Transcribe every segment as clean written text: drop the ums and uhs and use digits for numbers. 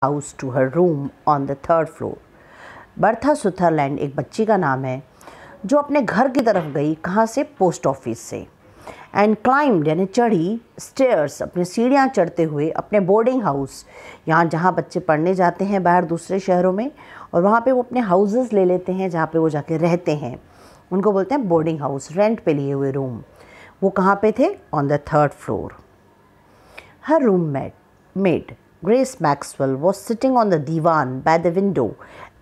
house to her room on the third floor. Bertha Sutherland एक बच्ची का नाम है जो अपने घर की तरफ गई, कहाँ से? पोस्ट ऑफिस से। एंड क्लाइम्ड यानी चढ़ी, स्टेयर्स अपनी सीढ़ियाँ चढ़ते हुए अपने बोर्डिंग हाउस, यहाँ जहाँ बच्चे पढ़ने जाते हैं बाहर दूसरे शहरों में, और वहाँ पे वो अपने हाउसेस ले लेते हैं जहाँ पे वो जाके रहते हैं, उनको बोलते हैं बोर्डिंग हाउस, रेंट पे लिए हुए रूम। वो कहाँ पे थे? On the third floor. Her roommate Grace Maxwell was sitting on the divan by the window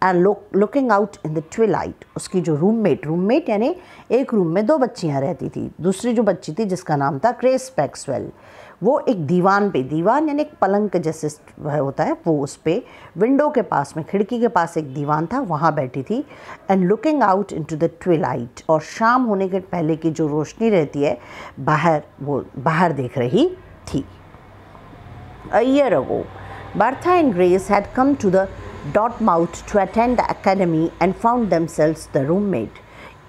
and looking out in the twilight. उसकी जो रूममेट यानी एक रूम में दो बच्चियां रहती थी। दूसरी जो बच्ची थी जिसका नाम था ग्रेस मैक्सवेल, वो एक दीवान यानी एक पलंग के जैसे होता है, वो उस पे विंडो के पास में, खिड़की के पास एक दीवान था, वहाँ बैठी थी। And looking out into the Twilight, और शाम होने के पहले की जो रोशनी रहती है बाहर, वो बाहर देख रही थी। A year ago, Bertha and Grace had come to the Dartmouth to attend the academy and found themselves the roommate.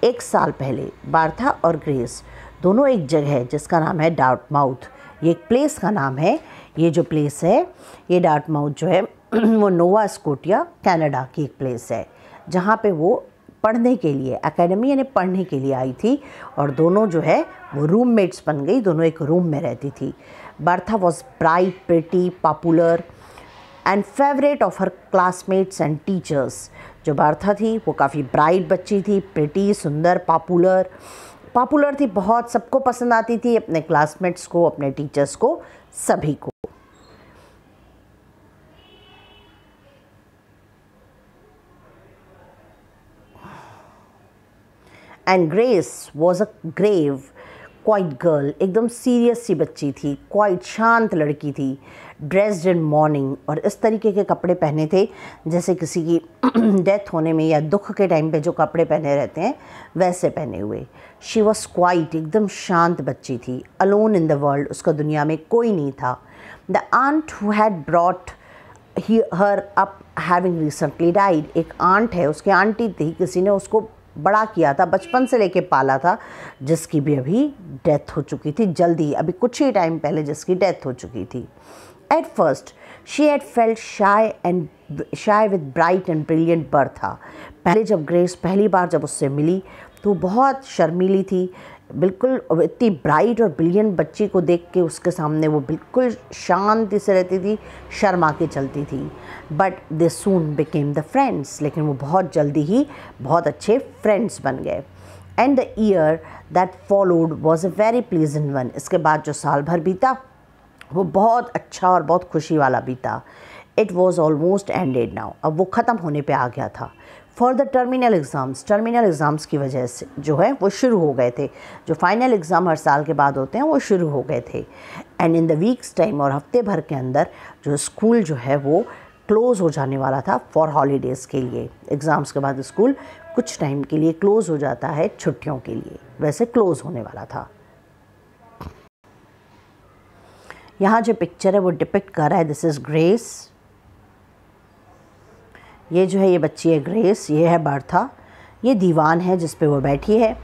एक साल पहले बार्था और ग्रेस दोनों एक जगह है जिसका नाम है डार्टमाउथ। ये एक प्लेस का नाम है। ये जो प्लेस है, ये डार्टमाउथ जो है वो नोवा स्कोटिया कनाडा की एक प्लेस है जहाँ पे वो पढ़ने के लिए, एकेडमी यानी पढ़ने के लिए आई थी, और दोनों जो है वो रूममेट्स बन गई, दोनों एक रूम में रहती थी। Bertha was bright, pretty, popular and favorite of her classmates and teachers. जो बार्था थी वो काफ़ी ब्राइट बच्ची थी, प्रिटी, सुंदर, पॉपुलर थी, बहुत सबको पसंद आती थी, अपने क्लासमेट्स को, अपने टीचर्स को, सभी को। And Grace was a grave, quite girl, एकदम सीरियस सी बच्ची थी, क्वाइट शांत लड़की थी, ड्रेस्ड इन मॉर्निंग, और इस तरीके के कपड़े पहने थे जैसे किसी की डेथ होने में या दुख के टाइम पे जो कपड़े पहने रहते हैं वैसे पहने हुए। शी वॉज क्वाइट, एकदम शांत बच्ची थी। अलोन इन द वर्ल्ड, उसका दुनिया में कोई नहीं था। The aunt who had brought her up having recently died, एक आंट है, उसकी आंटी थी, किसी ने उसको बड़ा किया था, बचपन से लेके पाला था, जिसकी भी अभी डेथ हो चुकी थी, जल्दी अभी कुछ ही टाइम पहले जिसकी डेथ हो चुकी थी। At first she had felt shy with bright and brilliant Bertha. पहले जब ग्रेस पहली बार जब उससे मिली तो बहुत शर्मीली थी, बिल्कुल इतनी ब्राइट और ब्रिलियंट बच्ची को देख के उसके सामने वो बिल्कुल शांति से रहती थी, शर्मा के चलती थी। But they soon became the friends, लेकिन वो बहुत जल्दी ही बहुत अच्छे फ्रेंड्स बन गए। And the year that followed was a very pleasant one, इसके बाद जो साल भर बीता वो बहुत अच्छा और बहुत खुशी वाला बीता। It was almost ended now, अब वो ख़त्म होने पे आ गया था। फॉर द टर्मिनल एग्ज़ाम्स की वजह से जो है वो शुरू हो गए थे, जो फाइनल एग्ज़ाम हर साल के बाद होते हैं वो शुरू हो गए थे। And in the weeks time, और हफ्ते भर के अंदर जो स्कूल जो है वो क्लोज़ हो जाने वाला था फॉर हॉलीडेज़ के लिए। एग्ज़ाम्स के बाद स्कूल कुछ टाइम के लिए क्लोज़ हो जाता है छुट्टियों के लिए, वैसे क्लोज़ होने वाला था। यहाँ जो पिक्चर है वो डिपिक्ट कर रहा है, दिस इज़ ग्रेस, ये जो है ये बच्ची है ग्रेस, ये है बर्था, ये दीवान है जिस पे वो बैठी है,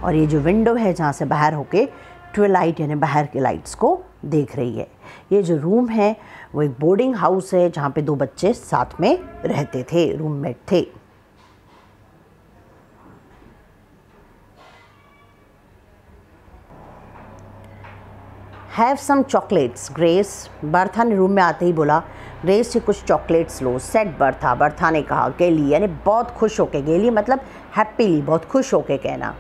और ये जो विंडो है जहाँ से बाहर होके ट्विलाइट यानी बाहर के लाइट्स को देख रही है। ये जो रूम है वो एक बोर्डिंग हाउस है जहाँ पे दो बच्चे साथ में रहते थे, रूममेट थे। Have some chocolates Grace, Bertha ने रूम में आते ही बोला, ग्रेस से कुछ चॉकलेट्स लो, सेट बर्था ने कहा, गेली यानी बहुत खुश होके, गेली मतलब हैप्पीली, बहुत खुश होके कहना।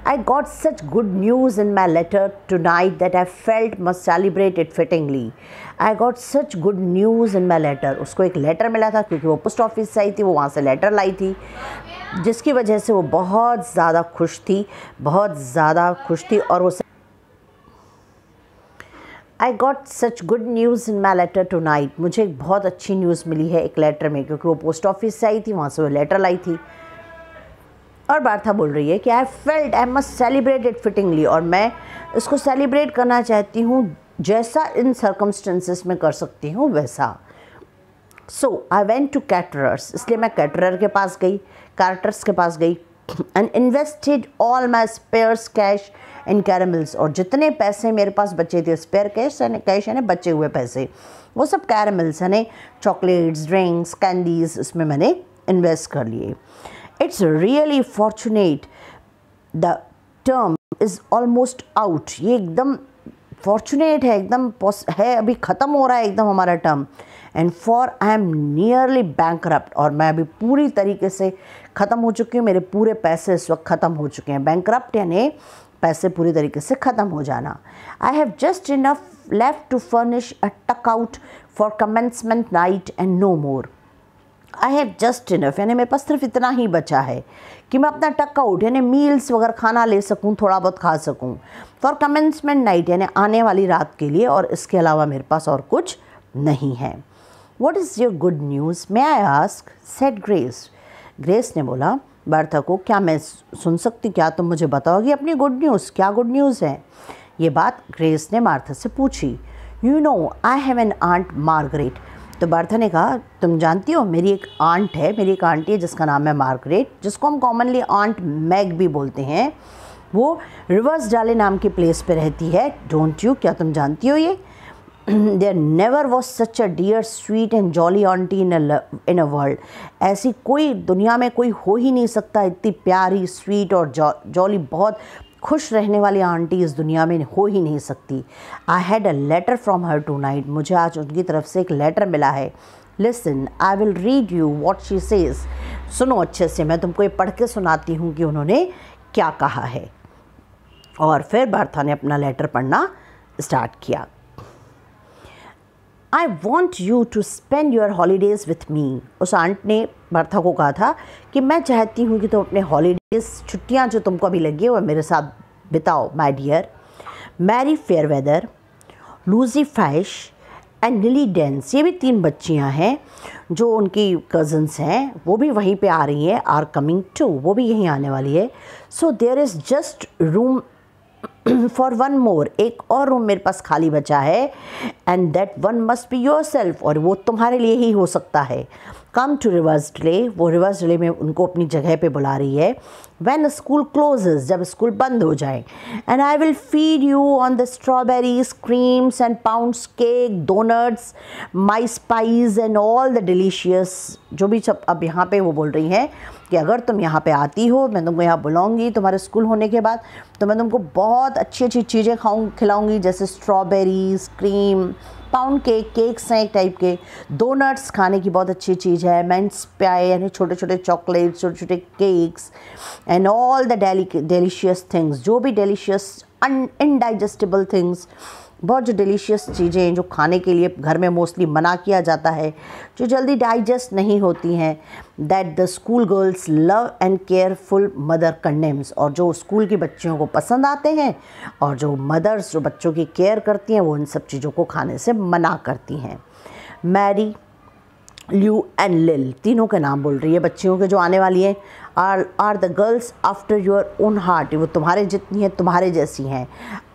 I got such good news in my letter tonight that I felt must celebrate it fittingly. I got such good news in my letter, उसको एक लेटर मिला था क्योंकि वो पोस्ट ऑफिस से आई थी, वो वहाँ से लेटर लाई थी, जिसकी वजह से वो बहुत ज़्यादा खुश थी, और वो I got such good news in my letter tonight, मुझे एक बहुत अच्छी न्यूज़ मिली है एक लेटर में, क्योंकि वो पोस्ट ऑफिस से आई थी, वहाँ से वो लेटर लाई थी। और बार्था बोल रही है कि I felt I must celebrate it fittingly, और मैं इसको सेलिब्रेट करना चाहती हूँ जैसा इन सर्कमस्टेंसेस में कर सकती हूँ वैसा। सो आई वेंट टू कैटरर्स, इसलिए मैं कैटरर के पास गई, कार्टर्स के पास गई, and invested all my spares cash इन कैरमल्स, और जितने पैसे मेरे पास बचे थे, स्पेयर कैश यानी बचे हुए पैसे, वो सब कैरमल्स यानी चॉकलेट्स, ड्रिंक्स, कैंडीज़, इसमें मैंने इन्वेस्ट कर लिए। It's really fortunate the term is almost out, ये एकदम फॉर्चुनेट है, एकदम है, अभी ख़त्म हो रहा है एकदम हमारा term. And for I am nearly bankrupt, और मैं अभी पूरी तरीके से ख़त्म हो चुकी हूँ, मेरे पूरे पैसे इस वक्त ख़त्म हो चुके हैं। बैंकरप्ट यानी पैसे पूरी तरीके से ख़त्म हो जाना। I have just enough left to furnish a tuck out for commencement night and no more. I have just enough यानी मेरे पास सिर्फ इतना ही बचा है कि मैं अपना टक आउट यानी मील्स वगैरह खाना ले सकूं, थोड़ा बहुत खा सकूं, फॉर कमेंसमेंट नाइट यानी आने वाली रात के लिए, और इसके अलावा मेरे पास और कुछ नहीं है। What is your good news may I ask, said grace. Grace ने बोला बर्था को, क्या मैं सुन सकती, क्या तुम मुझे बताओगी अपनी गुड न्यूज़, क्या गुड न्यूज़ है? ये बात ग्रेस ने मार्था से पूछी। You know I have an aunt Margaret. तो बर्था ने कहा, तुम जानती हो मेरी एक आंट है, मेरी एक आंटी है जिसका नाम है मार्गरेट, जिसको हम कॉमनली आंट मैग भी बोलते हैं। वो रिवर्स डाले नाम की प्लेस पे रहती है। डोंट यू, क्या तुम जानती हो ये? There never was such a dear sweet and jolly aunty in a world. ऐसी कोई दुनिया में कोई हो ही नहीं सकता, इतनी प्यारी, स्वीट और जॉली, बहुत खुश रहने वाली आंटी इस दुनिया में हो ही नहीं सकती। I had a letter from her tonight. मुझे आज उनकी तरफ से एक लेटर मिला है। Listen I will read you what she says. सुनो अच्छे से, मैं तुमको ये पढ़ के सुनाती हूँ कि उन्होंने क्या कहा है। और फिर बर्था ने अपना लेटर पढ़ना स्टार्ट किया। I want you to spend your holidays with me. उस आंट ने बर्था को कहा था कि मैं चाहती हूँ कि तुम अपने हॉलीडेज़, छुट्टियाँ जो तुमको अभी लगी है, वो मेरे साथ बिताओ my dear. Mary Fairweather, Lucy Fash and Lily Dens, ये भी 3 बच्चियाँ हैं जो उनकी कज़न्स हैं, वो भी वहीं पे आ रही हैं, आर कमिंग टू, वो भी यहीं आने वाली है। So there is just room for one more, एक और रूम मेरे पास खाली बचा है, and that one must be yourself, और वो तुम्हारे लिए ही हो सकता है। कम टू रिवर्स डिले, वो रिवर्स डिले में उनको अपनी जगह पे बुला रही है। व्हेन स्कूल क्लोजेस, जब स्कूल बंद हो जाए। And I will feed you on the strawberries, creams and pounds cake, donuts, my spice and all the delicious, जो भी सब अब यहाँ पे वो बोल रही हैं कि अगर तुम यहाँ पे आती हो, मैं तुमको यहाँ बुलाऊंगी तुम्हारे स्कूल होने के बाद, तो मैं तुमको बहुत अच्छी अच्छी चीज़ें खिलाऊंगी, जैसे strawberries, cream, pound cake, cakes हैं एक टाइप के, डोनट्स खाने की बहुत अच्छी चीज़ है, मिंस पाई यानी छोटे छोटे चॉकलेट्स, छोटे छोटे cakes, and all the delicious things, जो भी डेलीशियस इनडाइजेस्टिबल थिंग्स, बहुत जो डिलीशियस चीज़ें हैं जो खाने के लिए घर में मोस्टली मना किया जाता है, जो जल्दी डाइजेस्ट नहीं होती हैं, that the school girls love and careful mother condemns, और जो स्कूल की बच्चियों को पसंद आते हैं, और जो मदर्स जो बच्चों की केयर करती हैं, वो इन सब चीज़ों को खाने से मना करती हैं। मैरी, ल्यू एंड लिल, तीनों के नाम बोल रही है बच्चियों के जो आने वाली हैं। Are the girls after your own heart, वो तुम्हारे जितनी हैं, तुम्हारे जैसी हैं।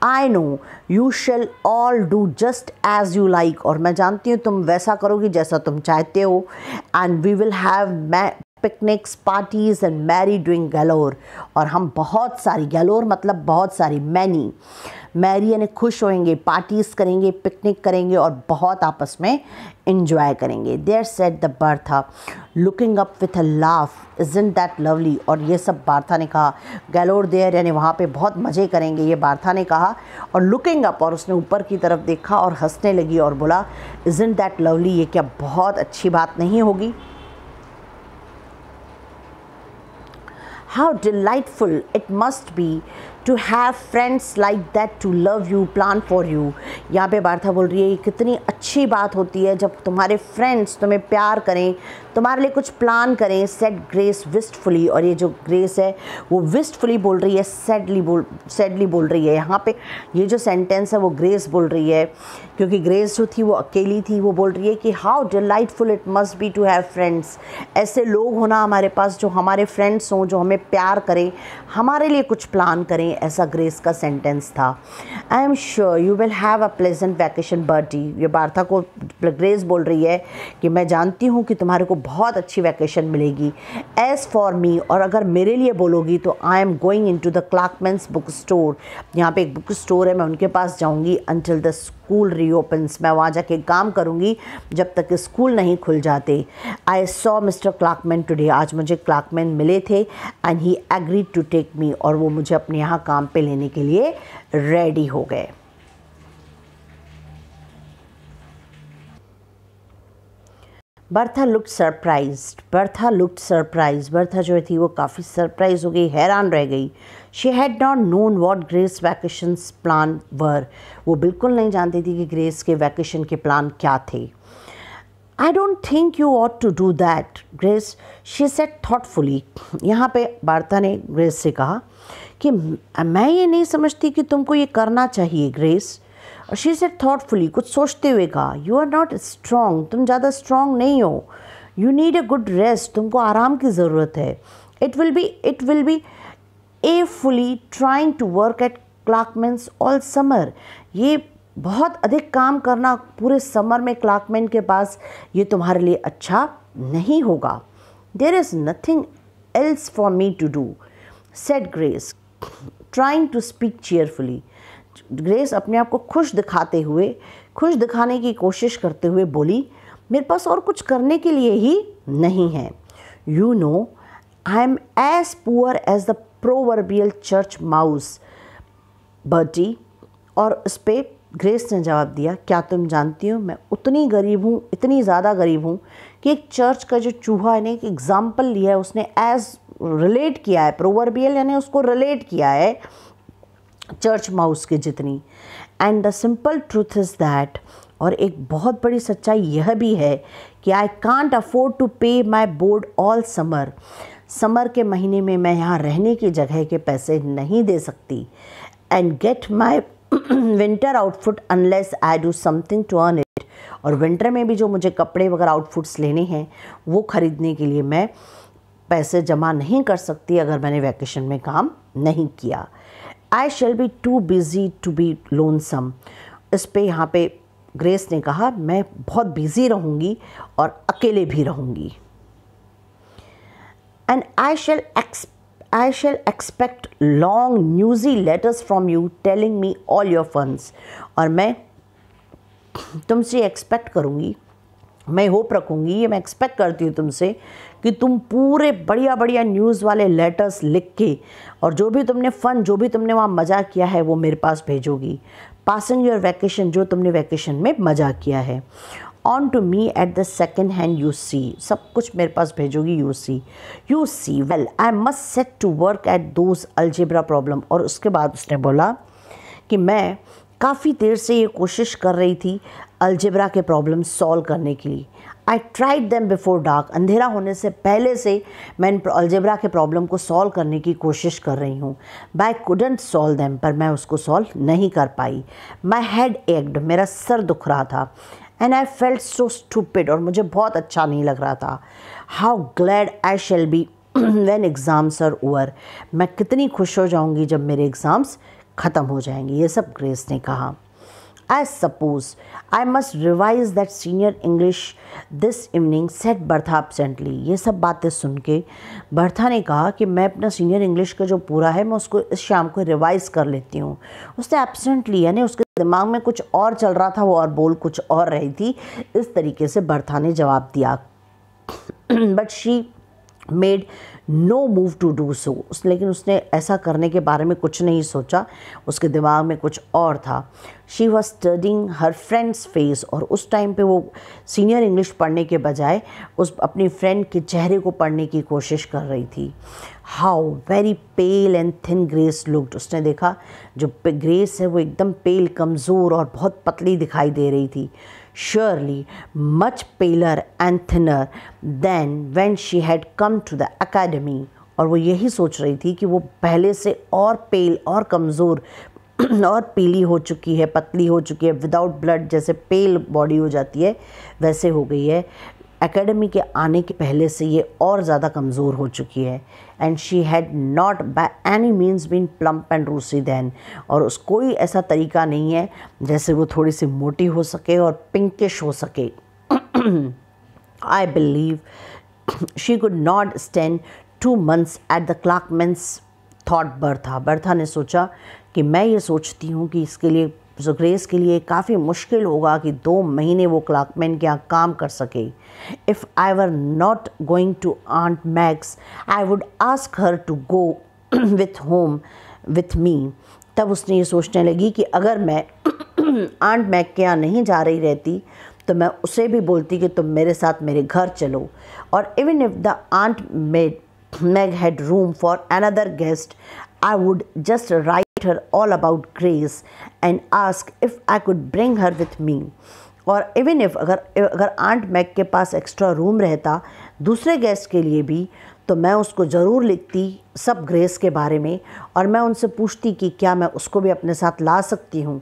I know you shall all do just as you like, और मैं जानती हूँ तुम वैसा करोगी जैसा तुम चाहते हो। And we will have picnics, parties and merry doing galore, और हम बहुत सारी, गैलोर मतलब बहुत सारी, मैनी, मैरी यानी खुश होएंगे, पार्टीज़ करेंगे, पिकनिक करेंगे और बहुत आपस में इंजॉय करेंगे। There said the Bertha looking up with a laugh, isn't that lovely, और ये सब बर्था ने कहा। गैलोर देयर यानी वहाँ पे बहुत मज़े करेंगे, ये बर्था ने कहा। और लुकिंग अप, और उसने ऊपर की तरफ देखा और हंसने लगी और बोला, इज़न्ट दैट लवली, ये क्या बहुत अच्छी बात नहीं होगी? How delightful it must be to have friends like that to love you, plan for you। यहाँ पे बर्था बोल रही है ये कितनी अच्छी बात होती है जब तुम्हारे फ्रेंड्स तुम्हें प्यार करें, तुम्हारे लिए कुछ प्लान करें। सेड ग्रेस विस्टफुली, और ये जो ग्रेस है वो विस्टफुली बोल रही है, सैडली बोल रही है। यहाँ पे ये जो सेंटेंस है वो ग्रेस बोल रही है, क्योंकि ग्रेस जो थी वो अकेली थी। वो बोल रही है कि how delightful it must be to have friends, ऐसे लोग होना हमारे पास जो हमारे फ्रेंड्स हों, जो हमें प्यार करें, हमारे लिए कुछ प्लान करें, ऐसा ग्रेस का सेंटेंस था। आई am sure you will have a pleasant vacation Bertie. ये बार्था को ग्रेस बोल रही है कि मैं जानती हूँ कि तुम्हारे को बहुत अच्छी वैकेशन मिलेगी। एज़ फॉर मी, और अगर मेरे लिए बोलोगी तो I am going in to the Clarkman's book store. यहाँ पे एक बुक स्टोर है, मैं उनके पास जाऊँगी अंटिल द स्कूल रीओपन्स। मैं वहाँ जाके काम करूँगी जब तक स्कूल नहीं खुल जाते। I saw Mister Clarkman today. आज मुझे क्लार्कमैन मिले थे and he agreed to take me, और वो मुझे अपने यहाँ काम पे लेने के लिए रेडी हो गए। Bertha looked surprised. बर्था जो थी वो काफ़ी सरप्राइज हो गई, हैरान रह गई। She had not known what grace vacations plan were. वो बिल्कुल नहीं जानती थी कि ग्रेस के वैकेशन के प्लान क्या थे। I don't think you ought to do that Grace, she said thoughtfully. यहाँ पे बर्था ने ग्रेस से कहा कि मैं ये नहीं समझती कि तुमको ये करना चाहिए ग्रेस। और शी सेड थॉटफुली, कुछ सोचते हुए कहा, यू आर नॉट स्ट्रॉन्ग, तुम ज़्यादा स्ट्रॉन्ग नहीं हो। You need a good rest, तुमको आराम की ज़रूरत है। It will be awfully trying to work at Clarkman's all summer. ये बहुत अधिक काम करना पूरे समर में क्लार्कमैन के पास, ये तुम्हारे लिए अच्छा नहीं होगा। There is nothing else for me to do said Grace, trying to speak cheerfully. Grace अपने आप को खुश दिखाने की कोशिश करते हुए बोली, मेरे पास और कुछ करने के लिए ही नहीं है। You know I am as poor as the proverbial church mouse Bertie. और उस पर ग्रेस ने जवाब दिया, क्या तुम जानती हो मैं उतनी गरीब हूँ, इतनी ज़्यादा गरीब हूँ कि एक चर्च का जो चूहा है ने एक एग्जाम्पल लिया है, उसने एज रिलेट किया है, प्रोवर्बियल यानी उसको रिलेट किया है चर्च माउस के जितनी। And the simple truth is that, और एक बहुत बड़ी सच्चाई यह भी है कि आई कांट अफोर्ड टू पे my board all summer. Summer के महीने में मैं यहाँ रहने की जगह के पैसे नहीं दे सकती। And get my winter outfit unless I do something to earn it. और विंटर में भी जो मुझे कपड़े वगैरह आउटफिट्स लेने हैं वो ख़रीदने के लिए मैं पैसे जमा नहीं कर सकती अगर मैंने वैकेशन में काम नहीं किया। I shall be too busy to be lonesome. इस पे यहाँ पे ग्रेस ने कहा, मैं बहुत बिज़ी रहूँगी और अकेले भी रहूँगी। And I shall expect long newsy letters from you telling me all your funds. और मैं तुमसे एक्सपेक्ट करूँगी, मैं होप रखूँगी, ये मैं एक्सपेक्ट करती हूँ तुमसे कि तुम पूरे बढ़िया बढ़िया न्यूज़ वाले लेटर्स लिख के और जो भी तुमने वहाँ मज़ा किया है वो मेरे पास भेजोगी। पासिंग योर वैकेशन, जो तुमने वैकेशन में मज़ा किया है। On to me at the second hand you see, सब कुछ मेरे पास भेजोगी। You see well I must set to work at those algebra problem. और उसके बाद उसने बोला कि मैं काफ़ी देर से ये कोशिश कर रही थी अलजेब्रा के प्रॉब्लम सॉल्व करने के लिए। I tried them before dark, अंधेरा होने से पहले से मैं इन अलजेब्रा के प्रॉब्लम को सॉल्व करने की कोशिश कर रही हूँ। But I couldn't solve them, पर मैं उसको सॉल्व नहीं कर पाई। माई हेड एक्ड, मेरा सर दुख रहा था। And I felt so stupid, और मुझे बहुत अच्छा नहीं लग रहा था। How glad I shall be when exams are over, मैं कितनी खुश हो जाऊँगी जब मेरे एग्ज़ाम्स ख़त्म हो जाएंगे। ये सब ग्रेस ने कहा। I suppose I must revise that senior English this evening said Bertha absently. ये सब बातें सुन के बर्था ने कहा कि मैं अपना सीनियर इंग्लिश का जो पूरा है मैं उसको इस शाम को रिवाइज़ कर लेती हूँ। उसने एब्सेंटली यानी उसके दिमाग में कुछ और चल रहा था, वो और बोल कुछ और रही थी। इस तरीके से बर्था ने जवाब दिया। But she made no move to do so, लेकिन उसने ऐसा करने के बारे में कुछ नहीं सोचा, उसके दिमाग में कुछ और था। She was studying her friends face, और उस टाइम पे वो सीनियर इंग्लिश पढ़ने के बजाय उस अपनी फ्रेंड के चेहरे को पढ़ने की कोशिश कर रही थी। How very pale and thin grace looked, उसने देखा जो ग्रेस है वो एकदम पेल, कमज़ोर और बहुत पतली दिखाई दे रही थी। Surely much paler and thinner than when she had come to the academy। और वो यही सोच रही थी कि वो पहले से और पेल और कमज़ोर और पीली हो चुकी है, पतली हो चुकी है, विदाउट ब्लड जैसे पेल बॉडी हो जाती है वैसे हो गई है। एकेडमी के आने के पहले से ये और ज़्यादा कमज़ोर हो चुकी है। And she had not by any means been plump and rosy then, और उस कोई ऐसा तरीका नहीं है जैसे वो थोड़ी सी मोटी हो सके और पिंकिश हो सके। I believe she could not stand 2 months at the Clarkman's, thought Bertha. Bertha ने सोचा कि मैं ये सोचती हूँ कि इसके लिए ग्रेस के लिए काफ़ी मुश्किल होगा कि 2 महीने वो क्लार्कमैन के यहाँ काम कर सके। If I were not going to aunt Mag's I would ask her to go with home with me. तब उसने ये सोचने लगी कि अगर मैं आंट मैग के यहाँ नहीं जा रही रहती तो मैं उसे भी बोलती कि तुम मेरे साथ मेरे घर चलो। और even if the aunt Meg had room for another guest, I would just write her all about Grace and ask if I could bring her with me. और इवन इफ अगर आंट मैग के पास extra room रहता दूसरे guest के लिए भी, तो मैं उसको ज़रूर लिखती सब ग्रेस के बारे में और मैं उनसे पूछती कि क्या मैं उसको भी अपने साथ ला सकती हूँ।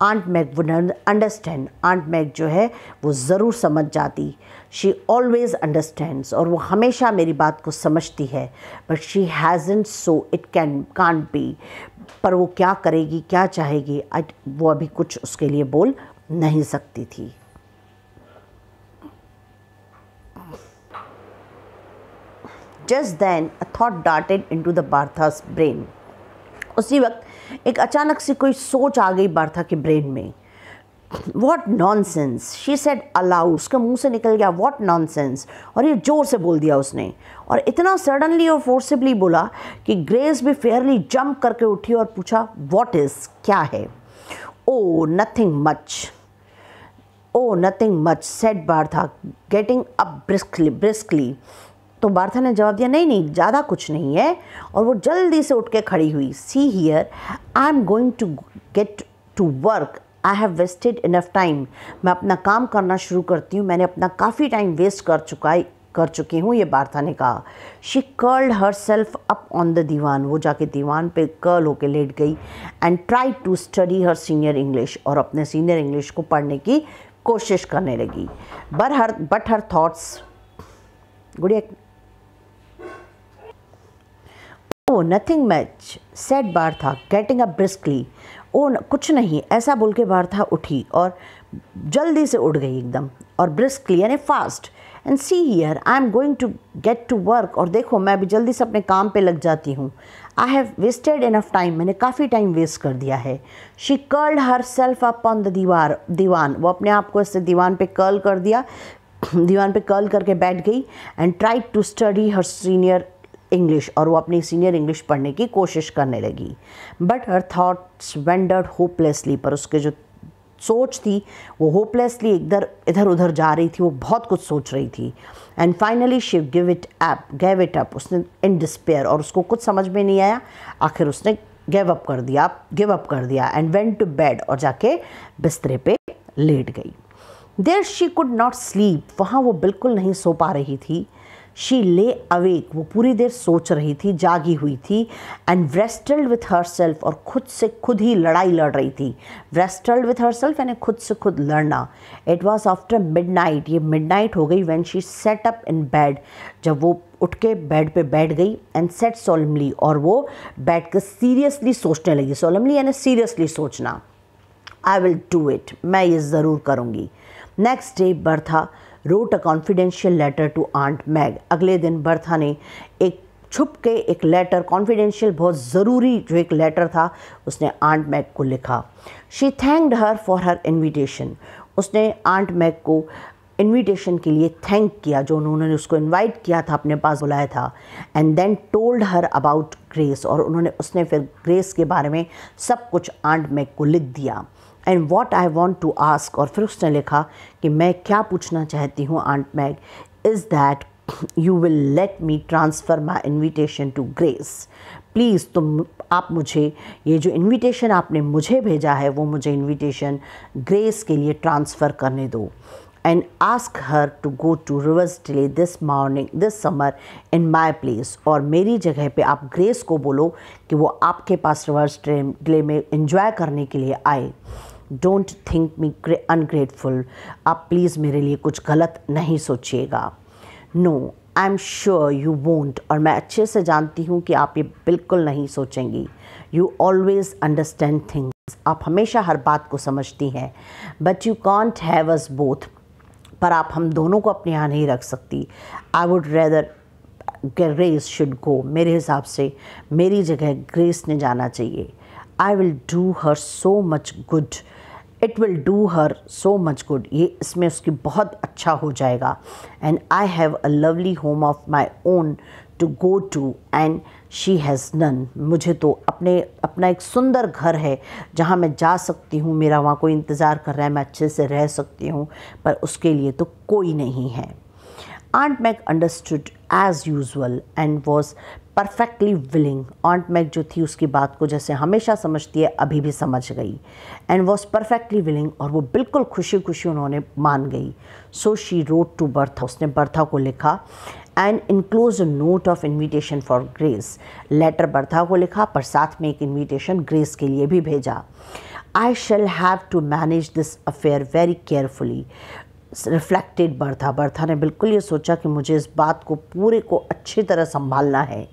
Aunt Meg would understand. Aunt Meg जो है वो ज़रूर समझ जाती। शी ऑलवेज अंडरस्टैंड्स, और वो हमेशा मेरी बात को समझती है। But she hasn't, so it can't be. पर वो क्या करेगी, क्या चाहेगी, वो अभी कुछ उसके लिए बोल नहीं सकती थी। Just then a thought darted into the Bartha's brain. उसी वक्त एक अचानक से कोई सोच आ गई बार्था के ब्रेन में। What nonsense, she said aloud. उसके मुंह से निकल गया what nonsense, और ये जोर से बोल दिया उसने, और इतना सडनली और फोर्सिबली बोला कि ग्रेस भी फेयरली जंप करके उठी और पूछा what is, क्या है। Oh, nothing much. Oh, nothing much, said Bartha, getting up briskly. तो बार्था ने जवाब दिया नहीं नहीं, ज़्यादा कुछ नहीं है, और वो जल्दी से उठ के खड़ी हुई। See here, I am going to get to work, I have wasted enough time. मैं अपना काम करना शुरू करती हूँ, मैंने अपना काफ़ी टाइम वेस्ट कर चुकी हूँ, ये बार्था ने कहा। She curled herself up on the divan, वो जाके दीवान पे कर्ल होके लेट गई। And try to study her senior English, और अपने सीनियर इंग्लिश को पढ़ने की कोशिश करने लगी। बट हर थॉट्स, गुड़िया, Oh, nothing much, said Bartha, getting up briskly. Oh, कुछ नहीं, ऐसा बोल के बार्था उठी और जल्दी से उठ गई एकदम, और briskly यानी fast. And see here, I am going to get to work, और देखो मैं अभी जल्दी से अपने काम पे लग जाती हूँ। I have wasted enough time, मैंने काफ़ी टाइम वेस्ट कर दिया है। She curled herself up on the दीवान, वो अपने आप को इससे दीवान पे कर्ल कर दिया, दीवान पे कर्ल करके बैठ गई। And tried to study her senior English, और वो अपनी सीनियर इंग्लिश पढ़ने की कोशिश करने लगी। But her thoughts wondered hopelessly, पर उसके जो सोच थी वो होपलेसली इधर उधर जा रही थी, वो बहुत कुछ सोच रही थी। And finally she give it up, उसने इन डिस्पेयर, और उसको कुछ समझ में नहीं आया, आखिर उसने गिव अप कर दिया एंड वेंट टू बेड, और जाके बिस्तरे पे लेट गई। There she could not sleep, वहाँ वो बिल्कुल नहीं सो पा रही थी। शी ले अवेक, वो पूरी देर सोच रही थी, जागी हुई थी। एंड रेस्टल्ड विथ हर सेल्फ, और खुद से खुद ही लड़ाई लड़ रही थी। रेस्टल्ड विथ हर सेल्फ यानी खुद से खुद लड़ना। इट वॉज आफ्टर मिडनाइट, ये मिडनाइट हो गई। When she said up in bed, जब वो उठ के बेड पे बैठ गई। एंड सेट सोलमली, और वो बैठ कर सीरियसली सोचने लगी। सोलमली यानी सीरियसली सोचना। आई विल डू इट, मैं ये ज़रूर करूँगी। Next day Bertha wrote a confidential letter to aunt Meg. अगले दिन बर्था ने एक छुप के एक लेटर, कॉन्फिडेंशियल बहुत ज़रूरी जो एक लेटर था, उसने आंट मैग को लिखा। She thanked her for her invitation, उसने आंट मैग को इन्विटेशन के लिए थैंक किया जो उन्होंने उसको इनवाइट किया था, अपने पास बुलाया था। And then told her about Grace, और उसने फिर ग्रेस के बारे में सब कुछ आंट मैग को लिख दिया। And what I want to ask, और फिर उसने लिखा कि मैं क्या पूछना चाहती हूँ aunt Meg, is that you will let me transfer my invitation to Grace. Please आप मुझे ये जो इन्विटेशन आपने मुझे भेजा है, वो मुझे इन्विटेशन ग्रेस के लिए ट्रांसफ़र करने दो। And ask her to go to Riversdale this summer in my place, और मेरी जगह पे आप ग्रेस को बोलो कि वो आपके पास रिवर्सडेले में इंजॉय करने के लिए आए। डोंट थिंक मी अनग्रेटफुल, आप प्लीज़ मेरे लिए कुछ गलत नहीं सोचिएगा। No I am sure you won't, और मैं अच्छे से जानती हूँ कि आप ये बिल्कुल नहीं सोचेंगी। यू ऑलवेज अंडरस्टैंड थिंग्स, आप हमेशा हर बात को समझती हैं। But you can't have us both, पर आप हम दोनों को अपने यहाँ नहीं रख सकती। I would rather Grace should go, मेरे हिसाब से मेरी जगह ग्रेस ने जाना चाहिए। I will do her so much good, it will do her so much good, ये इसमें उसकी बहुत अच्छा हो जाएगा। And I have a lovely home of my own to go to and she has none, मुझे तो अपना एक सुंदर घर है जहाँ मैं जा सकती हूँ, मेरा वहाँ कोई इंतज़ार कर रहा है, मैं अच्छे से रह सकती हूँ, पर उसके लिए तो कोई नहीं है। Aunt Meg understood as usual and was perfectly willing. Aunt Meg जो थी उसकी बात को जैसे हमेशा समझती है अभी भी समझ गई, and was perfectly willing, और वो बिल्कुल खुशी खुशी उन्होंने मान गई। So she wrote to Bertha, उसने बर्था को लिखा, and enclosed a note of invitation for Grace. Letter Bertha को लिखा पर साथ में एक इन्विटेशन ग्रेस के लिए भी भेजा। I shall have to manage this affair very carefully. Reflected Bertha ने बिल्कुल ये सोचा कि मुझे इस बात को पूरे को अच्छी तरह संभालना है।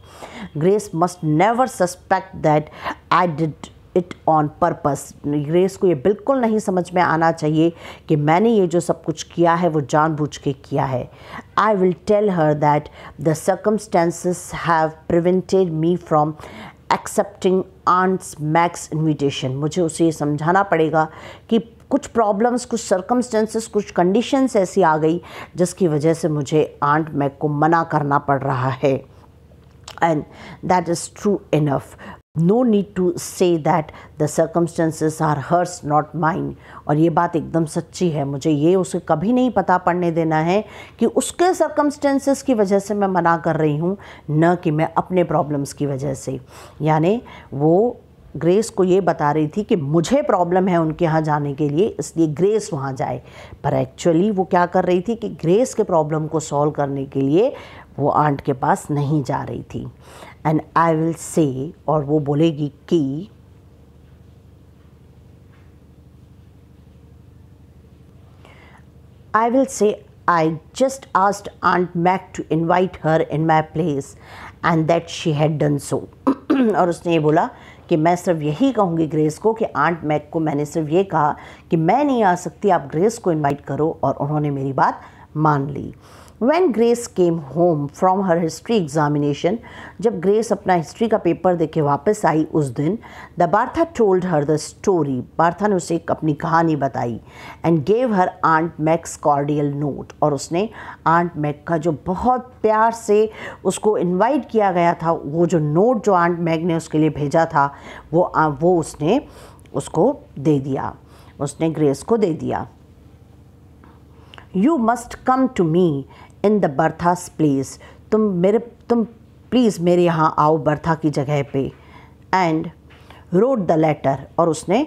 Grace must never suspect that I did it on purpose, grace को ये बिल्कुल नहीं समझ में आना चाहिए कि मैंने ये जो सब कुछ किया है वो जानबूझ के किया है। I will tell her that the circumstances have prevented me from accepting aunt's Max invitation, मुझे उसे ये समझाना पड़ेगा कि कुछ प्रॉब्लम्स, कुछ सर्कमस्टेंसेस, कुछ कंडीशंस ऐसी आ गई जिसकी वजह से मुझे आंट मैक को मना करना पड़ रहा है। And that is true enough, no need to say that the circumstances are hers not mine, और ये बात एकदम सच्ची है, मुझे ये उसे कभी नहीं पता पड़ने देना है कि उसके सर्कमस्टेंसेस की वजह से मैं मना कर रही हूँ, न कि मैं अपने प्रॉब्लम्स की वजह से। यानी वो ग्रेस को ये बता रही थी कि मुझे प्रॉब्लम है उनके यहाँ जाने के लिए, इसलिए ग्रेस वहाँ जाए, पर एक्चुअली वो क्या कर रही थी कि ग्रेस के प्रॉब्लम को सॉल्व करने के लिए वो आंट के पास नहीं जा रही थी। एंड आई विल से, और वो बोलेगी कि I will say I just asked Aunt Mac to invite her in my place and that she had done so. और उसने ये बोला कि मैं सिर्फ यही कहूँगी ग्रेस को कि आंट मैक को मैंने सिर्फ ये कहा कि मैं नहीं आ सकती, आप ग्रेस को इनवाइट करो, और उन्होंने मेरी बात मान ली। When Grace came home from her history examination, जब ग्रेस अपना हिस्ट्री का पेपर देके वापस आई उस दिन, the बार्था told her the story, बार्था ने उसे एक अपनी कहानी बताई, and gave her Aunt Meg's cordial note, और उसने आंट मैग का जो बहुत प्यार से उसको इनवाइट किया गया था, वो जो नोट जो आंट मैग ने उसके लिए भेजा था वो उसने उसको दे दिया, उसने ग्रेस को दे दिया। You must come to me in the Bertha's place, तुम प्लीज़ मेरे यहाँ आओ बर्था की जगह पे। एंड रोड द लेटर, और उसने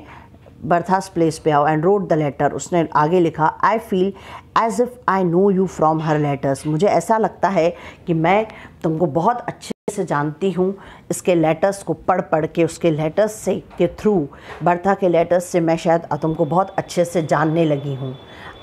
बर्थास प्लेस पे आओ, एंड रोड द लेटर, उसने आगे लिखा, I feel as if I know you from her letters, मुझे ऐसा लगता है कि मैं तुमको बहुत अच्छे से जानती हूँ, इसके लेटर्स को पढ़ के, उसके लेटर्स से के थ्रू, बर्था के लेटर्स से मैं शायद तुमको बहुत अच्छे से जानने लगी हूँ।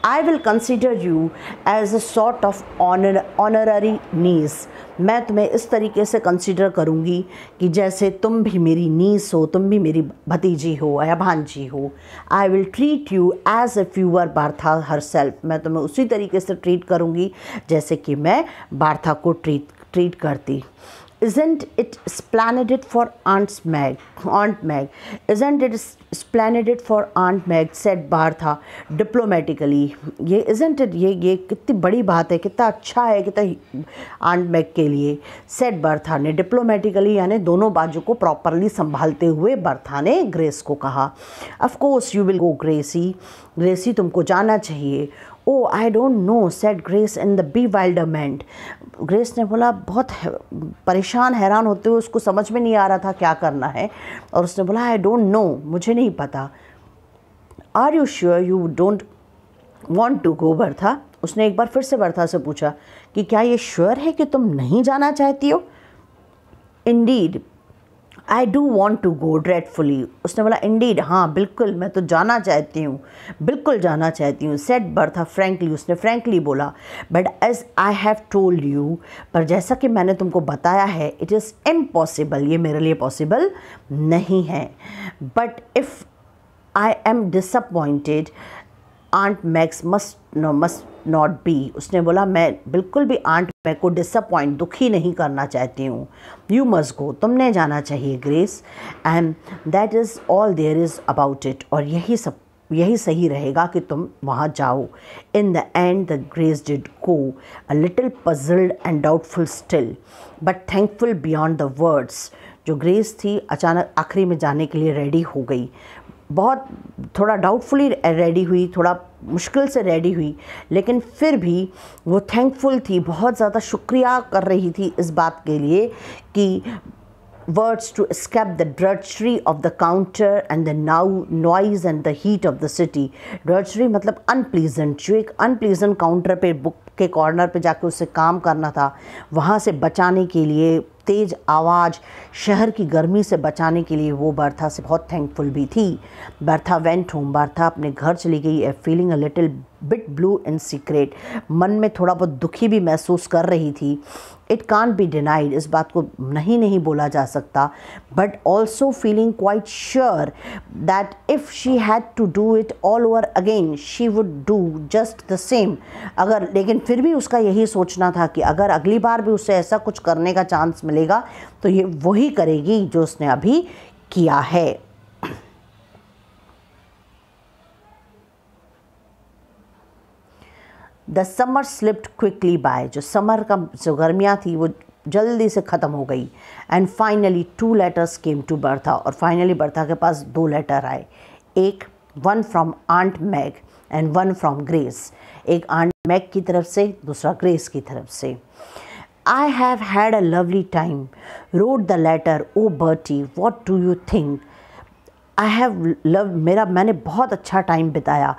I will consider you as a sort of honorary niece, मैं तुम्हें इस तरीके से कंसिडर करूँगी कि जैसे तुम भी मेरी नीस हो, तुम भी मेरी भतीजी हो या भांजी हो। I will treat you as if you were बार्था herself, मैं तुम्हें उसी तरीके से ट्रीट करूँगी जैसे कि मैं बार्था को ट्रीट करती। Isn't it splendid for Aunt Meg? Isn't it splendid for Aunt Meg? said Bertha diplomatically. ये isn't it, ये कितनी बड़ी बात है, कितना अच्छा है, कितना Aunt Meg के लिए, said Bertha ने diplomatically, यानी दोनों बाजू को प्रॉपरली संभालते हुए बर्था ने ग्रेस को कहा। Of course you will go, Gracy तुमको जाना चाहिए। Oh, I don't know, said Grace in the bewilderment. Grace ने बोला, बहुत परेशान हैरान होते हुए, उसको समझ में नहीं आ रहा था क्या करना है, और उसने बोला, I don't know, मुझे नहीं पता। Are you sure you don't want to go, Bertha? उसने एक बार फिर से बर्था से पूछा कि क्या ये श्योर है कि तुम नहीं जाना चाहती हो? Indeed, I do want to go dreadfully. उसने बोला इंडीड, हाँ बिल्कुल मैं तो जाना चाहती हूँ, बिल्कुल जाना चाहती हूँ। सेड बर्था फ्रैंकली, उसने फ्रैंकली बोला। But as I have told you, पर जैसा कि मैंने तुमको बताया है, इट इज़ इम्पॉसिबल, ये मेरे लिए पॉसिबल नहीं है। But if I am disappointed aunt Max must not be. उसने बोला मैं बिल्कुल भी आंट मैग को डिसअपॉइंट, दुखी नहीं करना चाहती हूँ। यू मस्ट गो, तुमने जाना चाहिए Grace, and that is all there is about it. और यही सही रहेगा कि तुम वहाँ जाओ। In the end the Grace did go, a little puzzled and doubtful still, but thankful beyond the words. जो ग्रेस थी अचानक आखिरी में जाने के लिए रेडी हो गई, बहुत थोड़ा डाउटफुली रेडी हुई, थोड़ा मुश्किल से रेडी हुई, लेकिन फिर भी वो थैंकफुल थी, बहुत ज़्यादा शुक्रिया कर रही थी इस बात के लिए कि words to escape the drudgery of the counter and the noise and the heat of the city। drudgery मतलब unpleasant, जो एक unpleasant काउंटर पे बुक के कॉर्नर पे जाके उसे काम करना था, वहाँ से बचाने के लिए, तेज़ आवाज़, शहर की गर्मी से बचाने के लिए वो बर्था से बहुत थैंकफुल भी थी। बर्था वेंट होम, बर्था अपने घर चली गई, feeling a little bit blue in secret, मन में थोड़ा बहुत दुखी भी महसूस कर रही थी। इट कांट बी डिनाइड, इस बात को नहीं बोला जा सकता, but also feeling quite sure that if she had to do it all over again she would do just the same. लेकिन फिर भी उसका यही सोचना था कि अगर अगली बार भी उसे ऐसा कुछ करने का चांस मिलेगा तो ये वही करेगी जो उसने अभी किया है। The summer slipped quickly by, जो समर का जो गर्मियाँ थी वो जल्दी से ख़त्म हो गई। And finally 2 letters came to Bertha, और फाइनली बर्था के पास 2 लेटर आए, एक one from aunt Meg and one from Grace. एक आंट मैग की तरफ से, दूसरा ग्रेस की तरफ से। I have had a lovely time, wrote the letter, oh Bertie, what do you think? I have loved, मैंने बहुत अच्छा टाइम बिताया।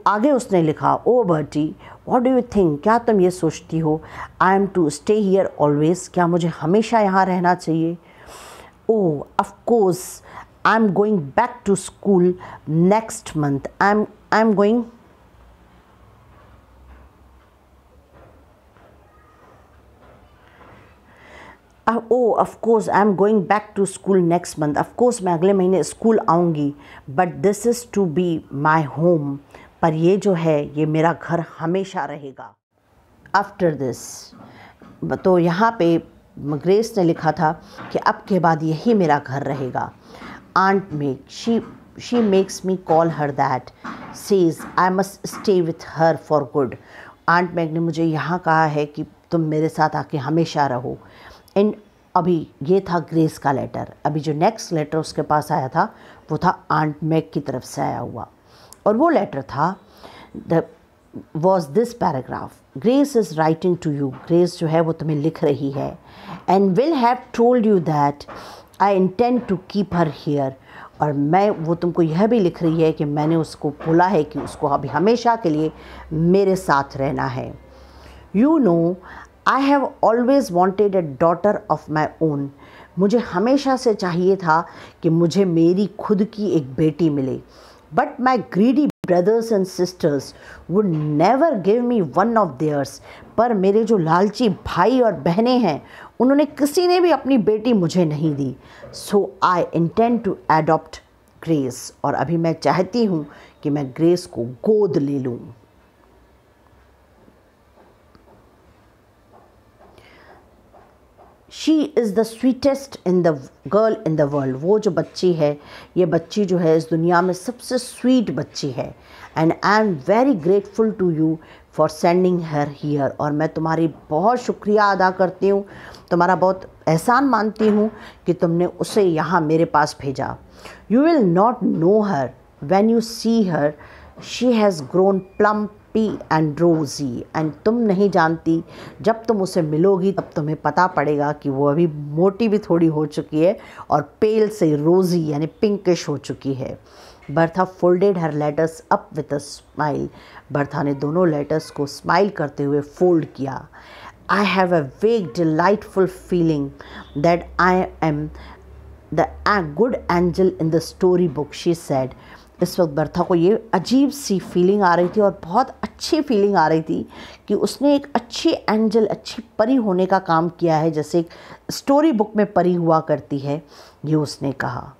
आगे उसने लिखा, O Bertie what do you think, क्या तुम ये सोचती हो? I am to stay here always, क्या मुझे हमेशा यहाँ रहना चाहिए? O of course I am going back to school next month, I am going O of course I am going back to school next month, of course मैं अगले महीने school आऊँगी, but this is to be my home, पर ये जो है ये मेरा घर हमेशा रहेगा। आफ्टर दिस, तो यहाँ पे ग्रेस ने लिखा था कि अब के बाद यही मेरा घर रहेगा। Aunt Meg, she makes me call her that, says I must stay with her for good. Aunt Meg ने मुझे यहाँ कहा है कि तुम मेरे साथ आके हमेशा रहो। एंड अभी ये था ग्रेस का लेटर। अभी जो नेक्स्ट लेटर उसके पास आया था वो था आंट मैग की तरफ से आया हुआ, और वो लेटर था was this paragraph, Grace is writing to you, Grace जो है वो तुम्हें लिख रही है, and will have told you that I intend to keep her here, और वो तुमको यह भी लिख रही है कि मैंने उसको बोला है कि उसको अभी हमेशा के लिए मेरे साथ रहना है। You know I have always wanted a daughter of my own, मुझे हमेशा से चाहिए था कि मुझे मेरी खुद की एक बेटी मिले, but my greedy brothers and sisters would never give me one of theirs, पर मेरे जो लालची भाई और बहनें हैं उन्होंने किसी ने भी अपनी बेटी मुझे नहीं दी। So I intend to adopt Grace, और अभी मैं चाहती हूँ कि मैं ग्रेस को गोद ले लूँ। She is the sweetest in the girl in the world, वो जो बच्ची है, ये बच्ची जो है इस दुनिया में सबसे स्वीट बच्ची है। And I am very grateful to you for sending her here, और मैं तुम्हारी बहुत शुक्रिया अदा करती हूँ, तुम्हारा बहुत एहसान मानती हूँ कि तुमने उसे यहाँ मेरे पास भेजा। You will not know her when you see her, she has grown plump and rosy, and तुम नहीं जानती, जब तुम उसे मिलोगी तब तुम्हें पता पड़ेगा कि वो अभी मोटी भी थोड़ी हो चुकी है और पेल से रोजी यानी पिंकिश हो चुकी है। Bertha folded her letters up with a smile, Bertha ने दोनों लेटर्स को स्माइल करते हुए फोल्ड किया। आई हैव अ वेग delightful feeling that I am the good angel in the story book, she said. इस वक्त बर्था को ये अजीब सी फीलिंग आ रही थी और बहुत अच्छी फीलिंग आ रही थी कि उसने एक अच्छी एंजल, अच्छी परी होने का काम किया है, जैसे एक स्टोरी बुक में परी हुआ करती है, ये उसने कहा।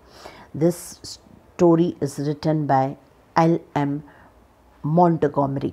This story is written by L.M. Montgomery।